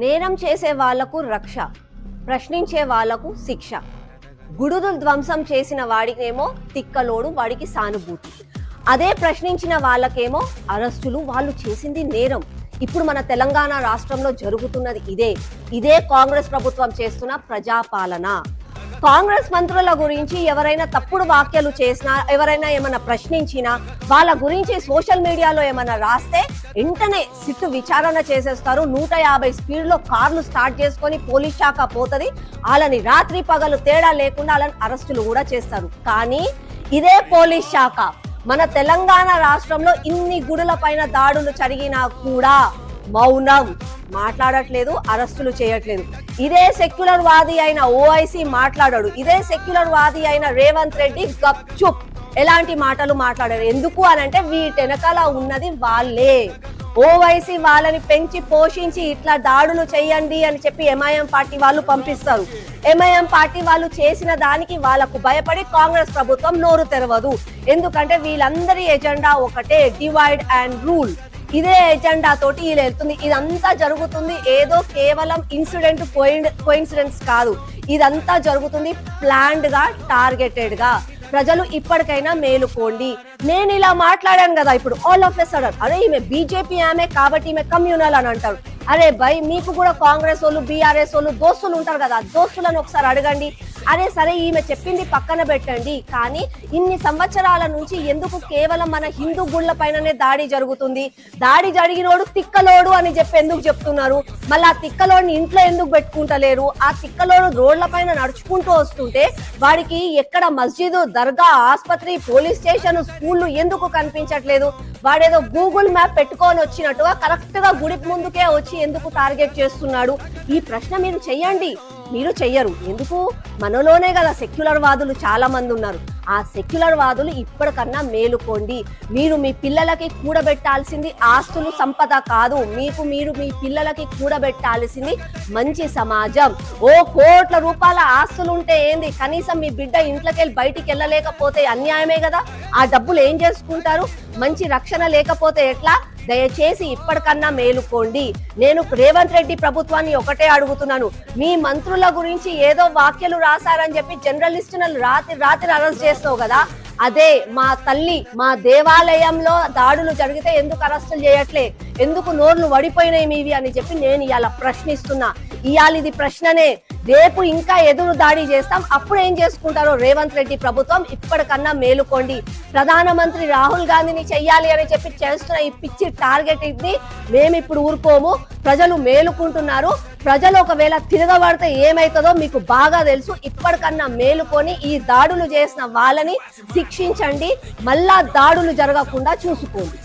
నేరం చేసే వాళ్లకు రక్ష, ప్రశ్నించే వాళ్లకు శిక్ష. గుడులు ధ్వంసం చేసిన వాడికేమో తిక్కలోడు, వాడికి సానుభూతి. అదే ప్రశ్నించిన వాళ్ళకేమో అరెస్టులు, వాళ్ళు చేసింది నేరం. ఇప్పుడు మన తెలంగాణ రాష్ట్రంలో జరుగుతున్నది ఇదే కాంగ్రెస్ ప్రభుత్వం చేస్తున్న ప్రజాపాలన. కాంగ్రెస్ మంత్రుల గురించి ఎవరైనా తప్పుడు వ్యాఖ్యలు చేసినా, ఎవరైనా ఏమైనా ప్రశ్నించినా, వాళ్ళ గురించి సోషల్ మీడియాలో ఏమైనా రాస్తే వెంటనే సిట్టు విచారణ చేసేస్తారు. 150 స్పీడ్లో కార్లు స్టార్ట్ చేసుకొని పోలీస్ శాఖ పోతుంది. వాళ్ళని రాత్రి పగలు తేడా లేకుండా వాళ్ళని అరెస్టులు కూడా చేస్తారు. కానీ ఇదే పోలీస్ శాఖ మన తెలంగాణ రాష్ట్రంలో ఇన్ని గుడుల పైన దాడులు జరిగినా కూడా మౌనం, మాట్లాడట్లేదు, అరెస్టులు చేయట్లేదు. ఇదే సెక్యులర్ వాది అయిన ఓఐసీ మాట్లాడాడు, ఇదే సెక్యులర్ వాది అయిన రేవంత్ రెడ్డి గప్చుప్, ఎలాంటి మాటలు మాట్లాడారు. ఎందుకు అనంటే వీటెనకాల ఉన్నది వాళ్ళే. ఓవైసీ వాళ్ళని పెంచి పోషించి ఇట్లా దాడులు చేయండి అని చెప్పి ఎంఐఎం పార్టీ వాళ్ళు పంపిస్తారు. ఎంఐఎం పార్టీ వాళ్ళు చేసిన దానికి వాళ్ళకు భయపడి కాంగ్రెస్ ప్రభుత్వం నోరు తెరవదు. ఎందుకంటే వీళ్ళందరి ఎజెండా ఒకటే, డివైడ్ అండ్ రూల్. ఇదే ఎజెండా తోటి వీళ్ళు వెళ్తుంది. ఇదంతా జరుగుతుంది ఏదో కేవలం ఇన్సిడెంట్ కోయిన్సిడెన్స్ కాదు. ఇదంతా జరుగుతుంది ప్లాన్డ్ గా, టార్గెటెడ్ గా. ప్రజలు ఇప్పటికైనా మేలుకోండి. నేను ఇలా మాట్లాడాను కదా, ఇప్పుడు ఆల్ ఆఫ్ ఎ సడన్ అరే ఈమె బీజేపీ ఆమె కాబట్టి ఈమె కమ్యూనల్ అని అంటారు. అరే భయ్, మీకు కూడా కాంగ్రెస్ వాళ్ళు, బీఆర్ఎస్ వాళ్ళు దోస్తులు ఉంటారు కదా, దోస్తులను ఒకసారి అడగండి. అరే సరే ఈమె చెప్పింది పక్కన పెట్టండి, కానీ ఇన్ని సంవత్సరాల నుంచి ఎందుకు కేవలం మన హిందూ గుళ్ళ పైననే దాడి జరుగుతుంది? దాడి జరిగినోడు తిక్కలోడు అని చెప్పి ఎందుకు చెప్తున్నారు? మళ్ళీ ఆ తిక్కలోడిని ఇంట్లో ఎందుకు పెట్టుకుంటలేరు? ఆ తిక్కలోడు రోడ్ల పైన నడుచుకుంటూ వస్తుంటే వాడికి ఎక్కడ మస్జిద్, దర్గా, ఆసుపత్రి, పోలీస్ స్టేషన్, స్కూళ్ళు ఎందుకు కనిపించట్లేదు? వాడేదో గూగుల్ మ్యాప్ పెట్టుకొని వచ్చినట్టుగా కరెక్ట్ గా గుడి ముందుకే వచ్చి ఎందుకు టార్గెట్ చేస్తున్నాడు? ఈ ప్రశ్న మీరు చెయ్యండి. మీరు చెయ్యరు. ఎందుకు? మనలోనే కదా సెక్యులర్ వాదులు చాలా మంది ఉన్నారు. ఆ సెక్యులర్ వాదులు ఇప్పటికన్నా మేలుకోండి. మీరు మీ పిల్లలకి కూడబెట్టాల్సింది ఆస్తులు, సంపద కాదు. మీరు మీ పిల్లలకి కూడబెట్టాల్సింది మంచి సమాజం. ఓ కోట్ల రూపాయల ఆస్తులు ఉంటే ఏంది, కనీసం మీ బిడ్డ ఇంట్లోకి వెళ్ళి బయటికి వెళ్ళలేకపోతే అన్యాయమే కదా. ఆ డబ్బులు ఏం చేసుకుంటారు? మంచి రక్షణ లేకపోతే ఎట్లా? దయచేసి ఇప్పటికన్నా మేలుకోండి. నేను రేవంత్ రెడ్డి ప్రభుత్వాన్ని ఒకటే అడుగుతున్నాను, మీ మంత్రుల గురించి ఏదో వాక్యాలు రాశారని చెప్పి జర్నలిస్టులను రాత్రి అరెస్ట్ చేస్తావు కదా, అదే మా తల్లి, మా దేవాలయంలో దాడులు జరిగితే ఎందుకు అరెస్టులు చేయట్లే? ఎందుకు నోర్లు వడిపోయినాయి మీవి అని చెప్పి నేను ఇవాళ ప్రశ్నిస్తున్నా. ఇవాళ ఇది ప్రశ్ననే, రేపు ఇంకా ఎదురు దాడి చేస్తాం. అప్పుడు ఏం చేసుకుంటారో రేవంత్ రెడ్డి ప్రభుత్వం. ఇప్పటికన్నా మేలుకోండి. ప్రధానమంత్రి రాహుల్ గాంధీని చెయ్యాలి అని చెప్పి చేస్తున్న ఈ పిచ్చి టార్గెట్ ఇది మేము ఇప్పుడు ఊరుకోము. ప్రజలు మేలుకుంటున్నారు. ప్రజలు ఒకవేళ తిరగబడితే ఏమైతుందో మీకు బాగా తెలుసు. ఇప్పటికన్నా మేలుకొని ఈ దాడులు చేసిన వాళ్ళని శిక్షించండి. మళ్ళా దాడులు జరగకుండా చూసుకోండి.